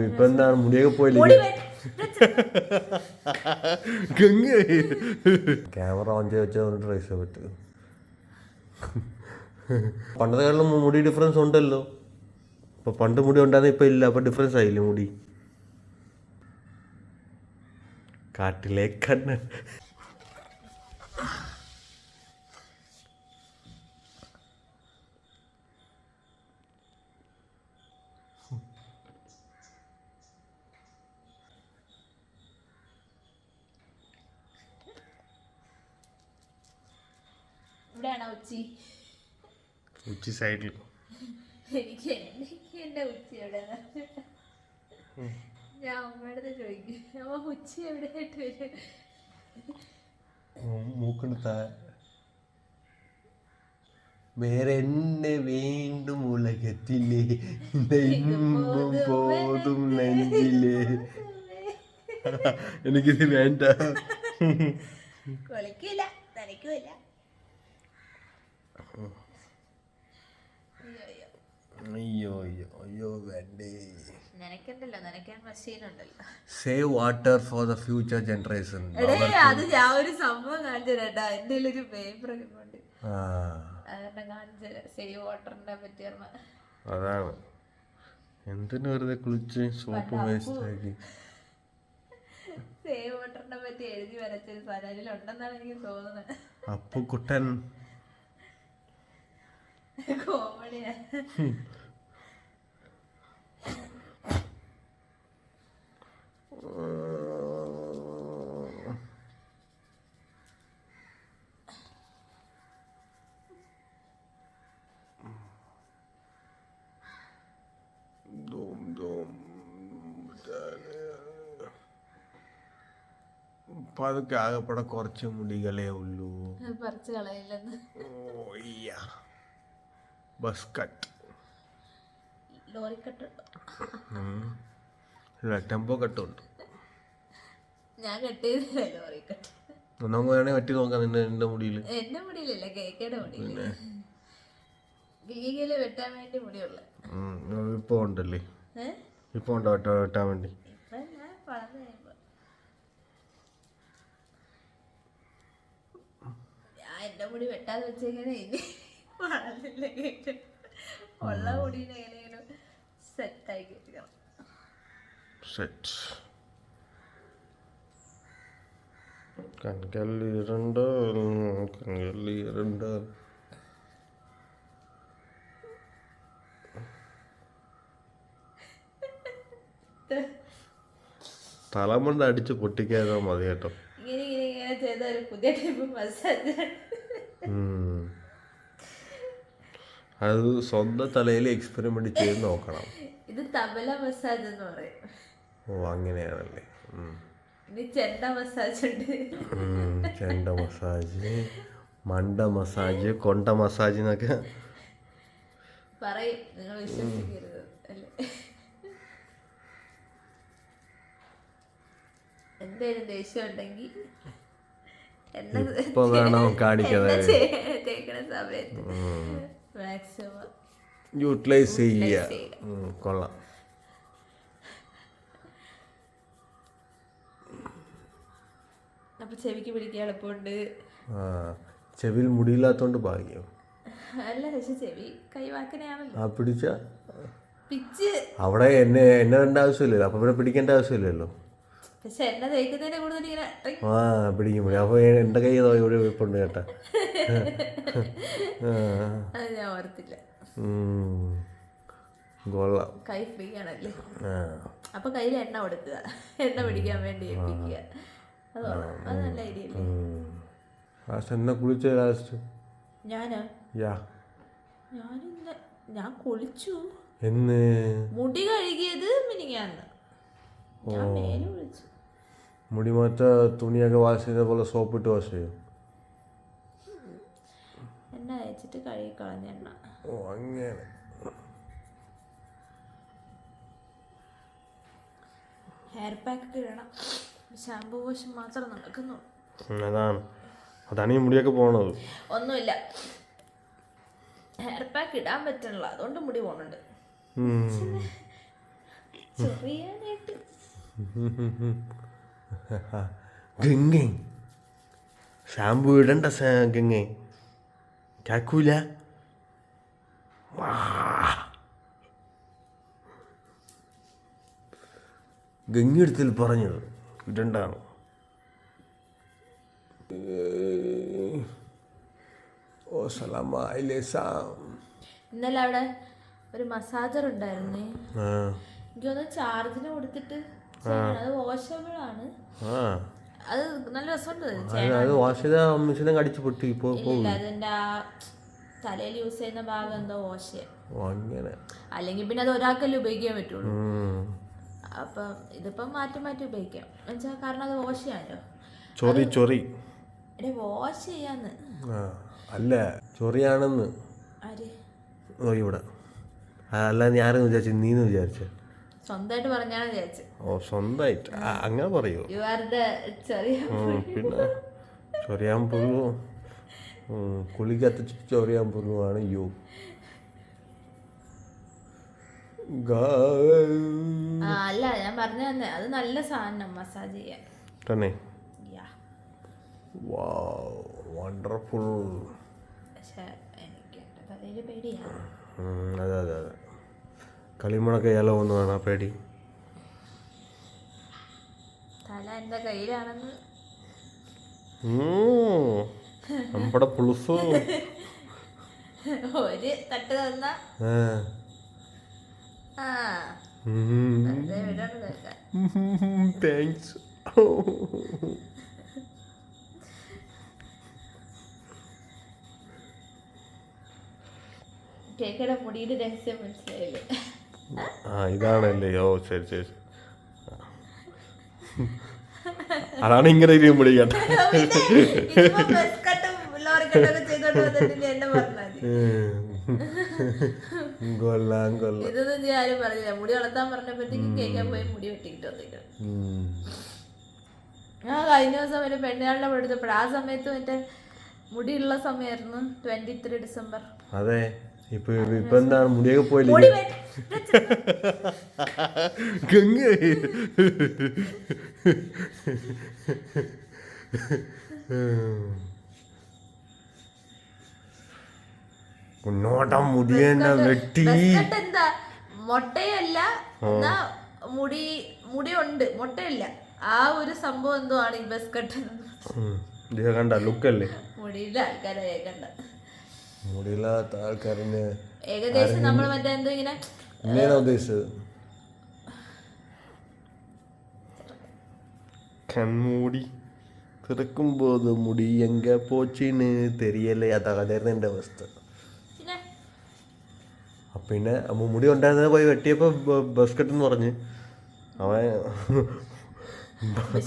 ഇപ്പൊ എന്താണ് മുടിയൊക്കെ പോയില്ലേ? ക്യാമറ ഓൺ ചെയ്ത് വെച്ചാൽ റൈസ് പറ്റും. പണ്ടത്തെ കാലം മുടി ഡിഫറൻസ് ഉണ്ടല്ലോ. ഇപ്പൊ പണ്ട് മുടി ഉണ്ടായിരുന്ന ഇപ്പൊ ഇല്ല. അപ്പൊ ഡിഫറൻസ് ആയില്ലേ മുടി? കാട്ടിലെ കണ്ണൻ. ഉച്ചി സൈഡിൽ എന്റെ ഉച്ചി എവിടെ? ഞാൻ അമ്മയുടെ ചോദിക്കും, അമ്മ ഉച്ചി എവിടെയായിട്ട് വരും? മൂക്കെടുത്ത വേറെ എന്നെ വീണ്ടും ഉലകത്തില്ലേ ഇമ്പം പോതും നെഞ്ചിലേ. എനിക്കിത് വേണ്ട. കൊളിക്കില്ല, നനയ്ക്കില്ല. അയ്യോ അയ്യോ അയ്യോ വേണ്ടേ. നനയ്ക്കണ്ടല്ലോ, നനയ്ക്കാൻ മെഷീനുണ്ടല്ലോ. Save water for the future generation. അത് ഞാൻ ഒരു സംഭവം കാണിച്ചു തരാട്ടാ. എന്റെ ഒരു പേപ്പർ ഉണ്ട്, അതെന്നെ കാണിച്ചു തരാം. സേവ് വാട്ടറിനെ പറ്റി അതാണ്. എന്തിനു വെറുതെ കുളിച്ച് സോപ്പ് വേസ്റ്റ് ആക്കി. സേവ് വാട്ടറിനെ പറ്റി എഴുതി വരച്ചൊരു സനലിലുണ്ടെന്നാണ് എനിക്ക് തോന്നുന്നത്. അപ്പുക്കുട്ടൻ കോമഡിയാ. അപ്പൊ അതൊക്കെ ആകെപ്പെടെ കുറച്ച് മുടികളേ ഉള്ളൂ. പറിച്ച് കളയില്ലെന്ന്. ബസ് കട്ട്, ലോറി കട്ടുണ്ട്, ടെമ്പോ കട്ടുണ്ട്. ഞാൻ കെട്ടിയതില്ല ലോറി കട്ട്. നമുക്ക് വേണേ പറ്റി നോക്കാം. എന്റെ മുടിയിൽ, എന്റെ മുടിയിലല്ല, കേക്കയുടെ മുടിയില്. ഗീഗയില് വെട്ടാൻ വേണ്ടി മുടിയുള്ള ഇപ്പൊ ഉണ്ടല്ലേ? ഇപ്പൊ ഉണ്ടോ വെട്ടാൻ വേണ്ടി? ഇപ്പൊ ഞാൻ വളർന്നു കഴിയുമ്പോ ഞാൻ എന്റെ മുടി വെട്ടാതെ വെച്ചേക്കണേ. ഇനി വളർന്നില്ല, കേട്ടു ഉള്ള മുടീനെ എങ്ങനെയെങ്കിലും സെറ്റായി കെട്ടിക്കണം. സെറ്റ് കൺകല്ലിരണ്ട് കൺകല്ലിരണ്ട്. തലമണ്ട അടിച്ച് പൊട്ടിക്കാതെ മതി കേട്ടോ. ഇങ്ങനെ ചെയ്ത ഒരു പുതിയ ടൈപ്പ് മസാജ്. അത് സ്വന്തം തലയിൽ എക്സ്പെരിമെന്റ് ചെയ്ത് നോക്കണം. ഇത് തബല മസാജ് എന്ന് പറയും. ഓ അങ്ങനെയാണല്ലേ. ഇനി ചെണ്ട മസാജ് ഉണ്ട്. ചെണ്ട മസാജ്, മണ്ട മസാജ്, കൊണ്ട മസാജ് എന്നൊക്കെ പറയും. നിങ്ങൾ വിശ്വസിക്കരുത് അല്ലേ? എന്തേലും ദേഷ്യം ഉണ്ടെങ്കിൽ ഇപ്പൊ വേണോ കാണിക്കാതെ തേക്കണ സമയത്ത് മാക്സിമം യൂട്ടിലൈസ് ചെയ്യുക. കൊള്ളാം. അപ്പൊ ചെവിക്ക് പിടിക്കാൻ എളുപ്പമുണ്ട്. ചെവിയിൽ മുടിയില്ലാത്തോണ്ട് ഭാഗ്യം. അല്ല, പക്ഷെ ചെവി കൈവാക്കനെയാണല്ലോ. ആ പിടിച്ച പിച്ച് അവിടെ എന്നെ വേണ്ട ആവശ്യമില്ലല്ലോ. അപ്പൊ ഇവിടെ പിടിക്കേണ്ട ആവശ്യമില്ലല്ലോ. പക്ഷെ എന്നെ തേക്കുന്നതിനെ കൂടുതൽ ഇങ്ങനെ പിടിക്കും. അപ്പൊ എന്റെ കൈ ഇവിടെ വെപ്പുണ്ട് കേട്ടാ. അത് ഞാൻ ഓർത്തില്ല. കൊള്ളാം. കൈ ഫ്രീ ആണല്ലേ. അപ്പൊ കയ്യിൽ എണ്ണ കൊടുക്കുക, എണ്ണ പിടിക്കാൻ വേണ്ടി ഏൽപ്പിക്കുക. അത് നല്ല ഐഡിയ അല്ലേ? എന്നെ കുളിച്ച ലാസ്റ്റ് ഞാനാ ഞാൻ കുളിച്ചു. എന്ന് മുടി കഴുകിയത് മിനിങ്ങാന്ന്. ഞാൻ മേലെ കുളിച്ചു. മുടി മറ്റേ തുണിയൊക്കെ വാഷ് ചെയ്ത പോലെ സോപ്പിട്ട് വാഷ് ചെയ്യും. എണ്ണ അയച്ചിട്ട് കഴുകി കളഞ്ഞ എണ്ണ. ഓ അങ്ങനെ. ഹെയർ പാക്ക് ഒക്കെ ഇടണം. ഷാമ്പൂ വാഷ് മാത്രം നടക്കുന്നു. അതാണ് ഈ മുടിയൊക്കെ പോണത്. ഒന്നുമില്ല, ഹെയർ പാക്ക് ഇടാൻ പറ്റണില്ല, അതുകൊണ്ട് മുടി പോണുണ്ട്. ചെറിയാനായിട്ട്. ഗംഗേ ഷാമ്പു ഇടണ്ട ഗംഗേ കേക്കൂല. ഗംഗെടുത്തിൽ പറഞ്ഞത് ഇടണ്ടാണ്. ഓ സലാമല്ലേ സാം. ഇന്നലെ അവിടെ ഒരു മസാജർ ഉണ്ടായിരുന്നേ. എനിക്കൊന്ന് ചാർജിന് കൊടുത്തിട്ട് ചെയ്യണം. അത് വാഷബിൾ ആണ്. അത് നല്ല രസമുണ്ട്. അത് വാഷ് ചെയ്ത മെഷീനെ കടിച്ചു പൊട്ടി ഇല്ല, അതിന്റെ ആ തലയിൽ യൂസ് ചെയ്യുന്ന ഭാഗം എന്തോ വാഷ് ചെയ്യാം. അങ്ങനെ അല്ലെങ്കിൽ പിന്നെ അത് ഒരാൾക്കല്ലേ ഉപയോഗിക്കാൻ പറ്റുള്ളൂ. അപ്പം ഇതിപ്പം മാറ്റി മാറ്റി ഉപയോഗിക്കാം എന്നുവെച്ചാൽ കാരണം അത് വാഷ് ചെയ്യാമല്ലോ. ചൊറി വാഷ് ചെയ്യാന്ന് അല്ല ചൊറിയാണെന്ന് ആര് ഇവിടെ അല്ല ഞാനെന്ന് വിചാരിച്ചു നീന്ന് വിചാരിച്ച സ്വന്തമായിട്ട് പറഞ്ഞാണ് വിചാരിച്ചത്. ഓ സ്വന്തമായിട്ട് അങ്ങനെ പറയൂ. പിന്നെ ചൊറിയാൻ പുഴു കുളിക്കത്ത ചൊറിയാൻ പുഴുവാണ് യു. അല്ല ഞാൻ പറഞ്ഞു തന്നെ അത് നല്ല സാധനം മസാജ് ചെയ്യാൻ തന്നെ. വണ്ടർഫുൾ. പക്ഷെ എനിക്ക് എൻ്റെ തലയിൽ പേടിയാണ്. അതെ അതെ അതെ കളിമണൊക്കെ ഇല വന്നു വേണം പേടി. തല എൻ്റെ കയ്യിലാണെന്ന് നമ്മുടെ പുളുസ് ഒരു തട്ട് തന്ന താങ്ക്സ്. കേക്കയുടെ മുടിയുടെ രഹസ്യം മനസ്സിലായില്ലേ? ഇതാണല്ലേ. ഓ ശരി ശരി. അതാണ് ഇങ്ങനെ മുടി കേട്ടോ. കൊള്ളാം കൊള്ളാം. ഇതൊന്നും ഞാൻ ആരും പറഞ്ഞില്ല. മുടി വളർത്താൻ പറഞ്ഞപ്പോഴത്തേക്കും കേൾക്കാൻ പോയി മുടി വെട്ടിക്കിട്ട് വന്നിരിക്കണം. ഞാൻ കഴിഞ്ഞ ദിവസം ഒരു പെണ്ണുകാരുടെ എടുത്തപ്പോൾ ആ സമയത്ത് മറ്റേ മുടിയുള്ള സമയമായിരുന്നു 23 ഡിസംബർ. അതെ ഇപ്പൊ എന്താണ് മുടിയൊക്കെ പോയില്ലേ? ഗംഗ മുന്നോട്ടം മുടിയെന്നെ വെട്ടി. എന്താ മൊട്ടയല്ല എന്നാ മുടി ഉണ്ട്, മൊട്ടയല്ല. ആ ഒരു സംഭവം എന്തോ ആണ് ഈ ബസ്കട്ട്. കണ്ട ലുക്കല്ലേ മുടിയില്ല ആൾക്കാരെ കണ്ട. മുടിയില്ലാത്ത ആൾക്കാരിന് ഏകദേശം നമ്മൾ മറ്റേ എന്തോ ഇങ്ങനെ ഉദ്ദേശിച്ചത് കൺമൂടി തിറക്കുമ്പോൾ മുടി എങ്ക പോച്ചിന് തെരിയല്ലേ. അതായിരുന്നു എൻ്റെ അവസ്ഥ. പിന്നെ മുടി ഉണ്ടായിരുന്നത് പോയി വെട്ടിയപ്പോ ബസ് കട്ട് എന്ന് പറഞ്ഞ് അവൻ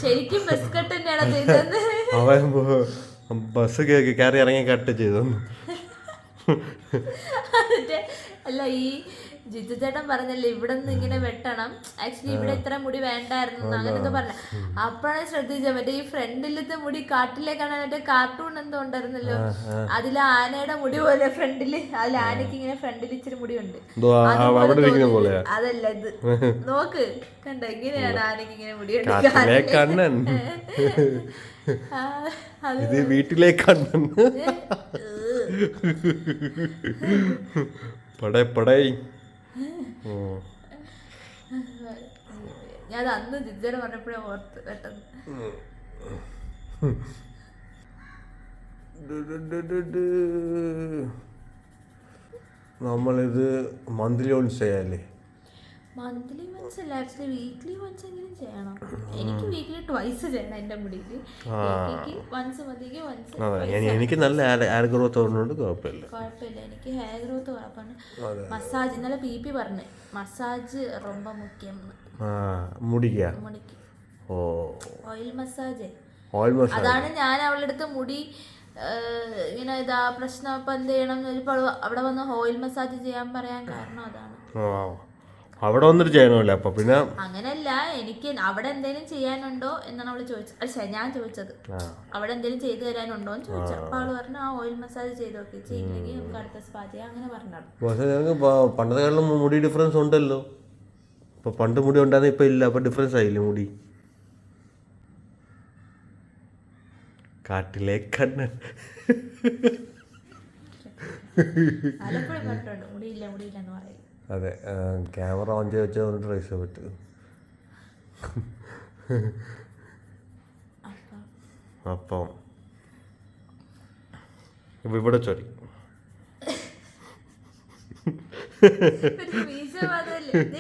ശരിക്കും ബസ് കട്ട് തന്നെയാണ് ചെയ്തത്. അവൻ ബസ് കയറി ഇറങ്ങി കട്ട് ചെയ്തു. അല്ല ഈ ജിജു ചേട്ടൻ പറഞ്ഞല്ലേ ഇവിടെ നിന്ന് ഇങ്ങനെ വെട്ടണം, ആക്ച്വലി ഇവിടെ ഇത്ര മുടി വേണ്ടായിരുന്നു അങ്ങനെയൊക്കെ പറഞ്ഞ. അപ്പോഴാണ് ശ്രദ്ധിച്ചത് മറ്റേ ഈ ഫ്രണ്ടിലത്തെ മുടി കാട്ടിലെ കാണാൻ മറ്റേ കാർട്ടൂൺ എന്തോ ഉണ്ടായിരുന്നല്ലോ, അതിൽ ആനയുടെ മുടി പോലെ ഫ്രണ്ടില്, അതിൽ ആനക്ക് ഇങ്ങനെ ഫ്രണ്ടിൽ ഇച്ചിരി മുടി ഉണ്ട്. അതല്ല ഇത് നോക്ക് കണ്ട, ഇങ്ങനെയാണ് ആനക്ക് ഇങ്ങനെ മുടി കണ്ണൻ. ഇത് വീട്ടിലെ കണ്ണൻ. ഞാൻ അന്ന് ജിജയുടെ പറഞ്ഞപ്പോഴേ ഓർത്ത് പെട്ടെന്ന്. നമ്മളിത് മന്ത്ലി ഓൺസ് ചെയ്യാല്ലേ? മന്ത്ലി വൺസ് അല്ല, ആക്ച്വലി വീക്ക്ലി വൺസ് എങ്കിലും ചെയ്യണം. എനിക്ക് വീക്ക്ലി ട്വൈസ് ചെയ്യണം എൻ്റെ മുടിയിൽ. വൺസ് മതിക്ക് വൺസ്. എനിക്ക് നല്ല ഹെയർ ഗ്രോത്ത് ഉള്ളതുകൊണ്ട് കുഴപ്പമില്ല. എനിക്ക് ഹെയർ ഗ്രോത്ത് കുഴപ്പമാണ്. മസാജ് ഇന്നലെ PP പറഞ്ഞു മസാജ് ரொம்ப മുഖ്യം മുടിക്ക്. Oil massage. അതാണ് ഞാൻ അവളുടെ അടുത്ത് മുടി ഇങ്ങനെ ഇതാ പ്രശ്നം ഇപ്പം എന്ത് ചെയ്യണം എന്ന് ചോദിച്ചപ്പോൾ അവിടെ വന്ന് ഓയിൽ മസാജ് ചെയ്യാൻ പറയാൻ കാരണം അതാണ്. അവിടെ വന്നിട്ട് ചെയ്യണമല്ലോ. അപ്പൊ പിന്നെ അങ്ങനല്ല, എനിക്ക് അവിടെ എന്തെങ്കിലും ചെയ്യാനുണ്ടോ എന്നാണ് അവള് ചോദിച്ചത്. അല്ല ഞാൻ ചോദിച്ചത് അവിടെ എന്തെങ്കിലും ചെയ്തു തരാനുണ്ടോ എന്ന് ചോദിച്ചു. അപ്പൊ അവള് പറഞ്ഞു ആ ഓയിൽ മസാജ് ചെയ്ത് നോക്കി, ചെയ്യില്ലെങ്കിൽ നമുക്ക് അടുത്ത സ്പാ ചെയ്യാം അങ്ങനെ പറഞ്ഞു. പണ്ടത്തെ കാലം മുടി ഡിഫറൻസ് ഉണ്ടല്ലോ. അപ്പോൾ പണ്ട് മുടി ഉണ്ടായിരുന്ന ഇപ്പം ഇല്ല, അപ്പോൾ ഡിഫറൻസ് ആയില്ലേ മുടി? കാട്ടിലെ കണ്ണൻ. ആലപ്പുഴ പറഞ്ഞിട്ടുണ്ട് മുടിയില്ല മുടിയില്ല എന്ന് പറയും. അതെ, ക്യാമറ ഓൺ ചെയ്ത് വെച്ചാൽ ഒന്ന് ട്രേസ് ചെയ്യാൻ പറ്റും. അപ്പം ഇപ്പം ഇവിടെ ചൊരി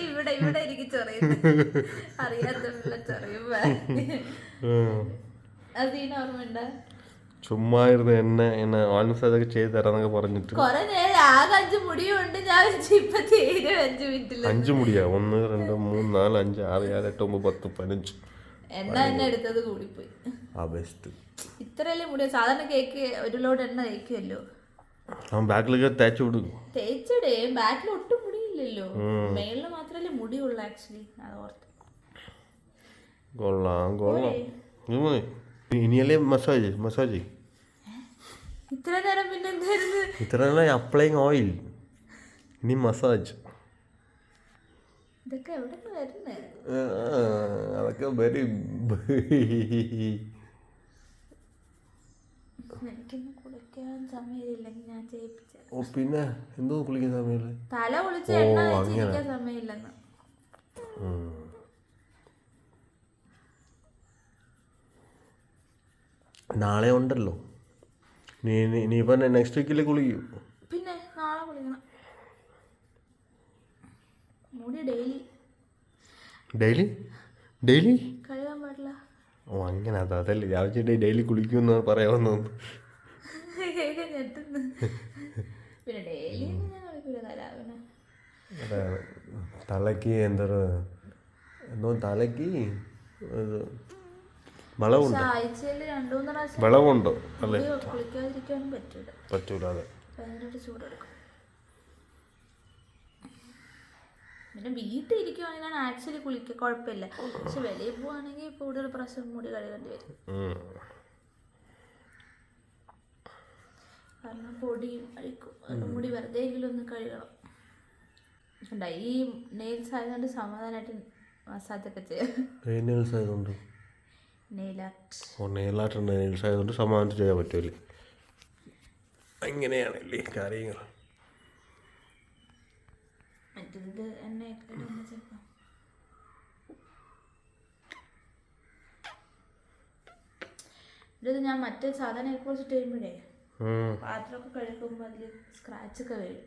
ഇവിടെ ഇവിടെ എനിക്ക് ചൊറിയുന്നു, അറിയാത്ത ചൊറിയുമ്പോ അതീനോർമ്മയുണ്ട? ചുമ്മാ ഇരുന്ന് എന്നെ ഓൺസ് അതൊക്കെ ചെയ്ത് തരാന്നൊക്കെ പറഞ്ഞിട്ട് കൊറേ നേരം ആകെ 5 മുടിയുണ്ട്. ഞാൻ ഇപ്പൊ തീരെ 5 മിനിറ്റിൽ 5 മുടിയാ? 1 2 3 4 5 6 7 8 9 10 15 എണ്ണ എന്നെ എടുത്തത് കൂടിപ്പോയി. ആ ബെസ്റ്റ്. ഇത്രയല്ലേ മുടി? സാധാരണ കേക്ക് ഒരു ലോഡ് എണ്ണ തേക്കുമല്ലോ. അവൻ ബാക്കിലൊക്കെ തേച്ച് വിടും. തേച്ചിടേ, ബാക്കിൽ ഒട്ടും മുടിയില്ലല്ലോ, മേളില് മാത്രല്ലേ മുടിയുള്ളൂ ആക്ച്വലി. അത് ഓർത്ത് കൊള്ളാം. ഇനിയല്ലേ മസാജ് ഇത്ര നേരം പിന്നെ എന്തായിരുന്നു? ഇത്ര നേരം അപ്ലൈങ് ഓയിൽ, ഇനി മസാജ്. ഇതൊക്കെ എവിടെ വരുന്നേ? അതൊക്കെ വരും. എനിക്കൊന്നും കുളിക്കാൻ സമയമില്ലെങ്കിൽ ഞാൻ ചെയ്യിപ്പിച്ച. ഓ പിന്നെ എന്തോ കുളിക്കാൻ സമയമില്ല? തല കുളിച്ച് എണ്ണ വെച്ചിരിക്കാൻ സമയമില്ലെന്ന്. നാളെ ഉണ്ടല്ലോ, നീ ഇപ്പം നെക്സ്റ്റ് വീക്കിൽ കുളിക്കൂ? പിന്നെ നാളെ കുളിക്കണം. മുടി ഡെയിലി കഴുകാൻ പാടില്ല. ഓ അങ്ങനെ, അതല്ലേ രാവിലെ ഡെയിലി കുളിക്കുമെന്ന് പറയാമെന്ന് തോന്നുന്നു. പിന്നെ ഡെയിലി ഞാൻ കളിക്കൂല. തലയ്ക്ക് എന്തോ തലയ്ക്ക് വളവുണ്ട്. ആഴ്ചയിൽ 2-3 പ്രാവശ്യം വളവുണ്ടോ? അല്ലേ, കുളിക്കാതിരിക്കാനും പറ്റൂല. അതെ, ഭയങ്കരമായിട്ട് ചൂടെടുക്കും. പിന്നെ വീട്ടിൽ ഇരിക്കുവാണെങ്കിലാണ് ആക്ച്വലി കുളിക്കുക, കുഴപ്പമില്ല. പക്ഷെ വെളിയിൽ പോവാണെങ്കിൽ കൂടുതൽ പ്രാവശ്യം മുടി കഴുകേണ്ടി വരും. കാരണം പൊടിയും അഴിക്കും. മുടി വെറുതെ എങ്കിലും ഒന്ന് കഴുകണം. ഈ നെയിൽസ് ആയതുകൊണ്ട് സമാധാനമായിട്ട് മസാജൊക്കെ ചെയ്യാം. നെയിൽസ് ആയതുകൊണ്ട് നെയിൽസ് ആയതുകൊണ്ട് സമാധാനത്തിൽ ചെയ്യാൻ പറ്റുമല്ലേ? അങ്ങനെയാണല്ലേ കാര്യങ്ങൾ. മറ്റേത് എന്നെ ചിലപ്പോൾ ഇത് ഞാൻ മറ്റേ സാധാരണ കുറിച്ചിട്ട് കഴിയുമ്പോഴേ പാത്രമൊക്കെ കഴുകുമ്പോൾ അതിൽ സ്ക്രാച്ചൊക്കെ വീഴും.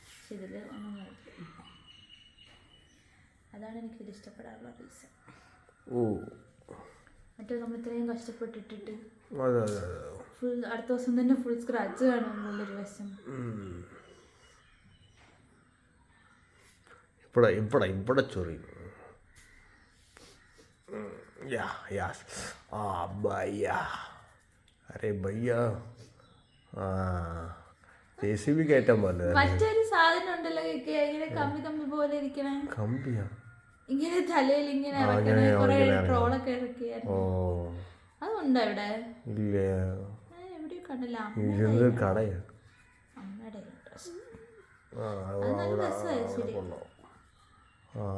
പക്ഷെ ഇതിൽ ഒന്നും കുഴപ്പമില്ല. അതാണ് എനിക്കിത് ഇഷ്ടപ്പെടാനുള്ള റീസൺ. മറ്റേ നമ്മൾ ഇത്രയും കഷ്ടപ്പെട്ടിട്ടിട്ട് ഫുൾ അടുത്ത ദിവസം തന്നെ ഫുൾ സ്ക്രാച്ച് കാണുമ്പോഴൊരു വശം. ഇവിടെ ചൊറി. അരെ ഭയ്യ, JCB കയറ്റാൻ പോലെ. മറ്റൊരു സാധനം ഉണ്ടല്ലോ ഇങ്ങനെ കമ്പി പോലെ ഇരിക്കണേ. കമ്പിയാ? ഇങ്ങനെ തലയിൽ ഇങ്ങനെ ഇറക്കണ കുറെ ട്രോളൊക്കെ ഇറക്കിയായിരുന്നു. അതുണ്ടോ ഇവിടെ? ഇല്ല, എവിടെയോ കണ്ടില്ല. കടയാ. അമ്മയുടെ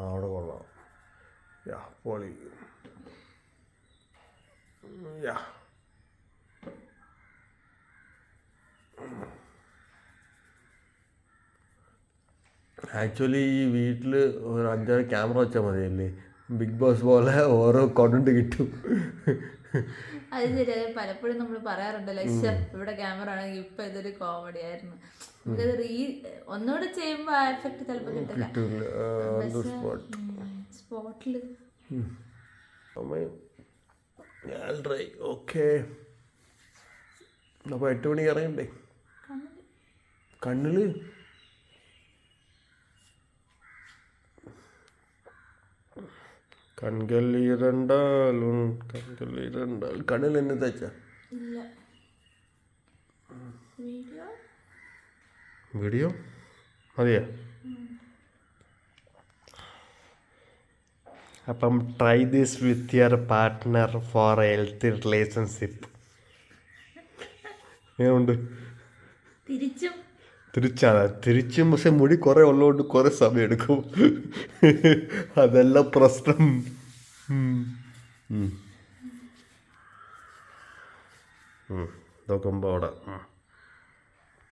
അവിടെ കൊള്ളാം. പൊളി. ആക്ച്വലി ഈ വീട്ടിൽ ഒരു 5-6 ക്യാമറ വെച്ചാൽ മതിയല്ലേ? ബിഗ് ബോസ് പോലെ ഓരോ കണ്ടന്റ് കിട്ടും. അത് ശരി. പലപ്പോഴും നമ്മൾ പറയാറുണ്ടല്ലോ, ഇവിടെ ക്യാമറ ആണെങ്കിൽ ഇപ്പൊ ഇതൊരു കോമഡി ആയിരുന്നു. നമുക്കത് ഒന്നുകൂടെ ചെയ്യുമ്പോ ആ എഫക്ട് ചിലപ്പോ കിട്ടില്ല. സ്പോട്ടില് ഓക്കെ. അപ്പോൾ 8 മണിക്ക് ഇറങ്ങണ്ടേ? കണ്ണില് കണ്ണിൽ എന്നെ തേച്ച വീഡിയോ മതിയാ? അപ്പം try this with your partner for a healthy relationship. ഏതുണ്ട്? തിരിച്ചും തിരിച്ചാണ് തിരിച്ചും, പക്ഷെ മുടി കുറേ ഉള്ളതുകൊണ്ട് കുറേ സമയം എടുക്കും. അതെല്ലാം പ്രശ്നം. നോക്കുമ്പോൾ അവിടെ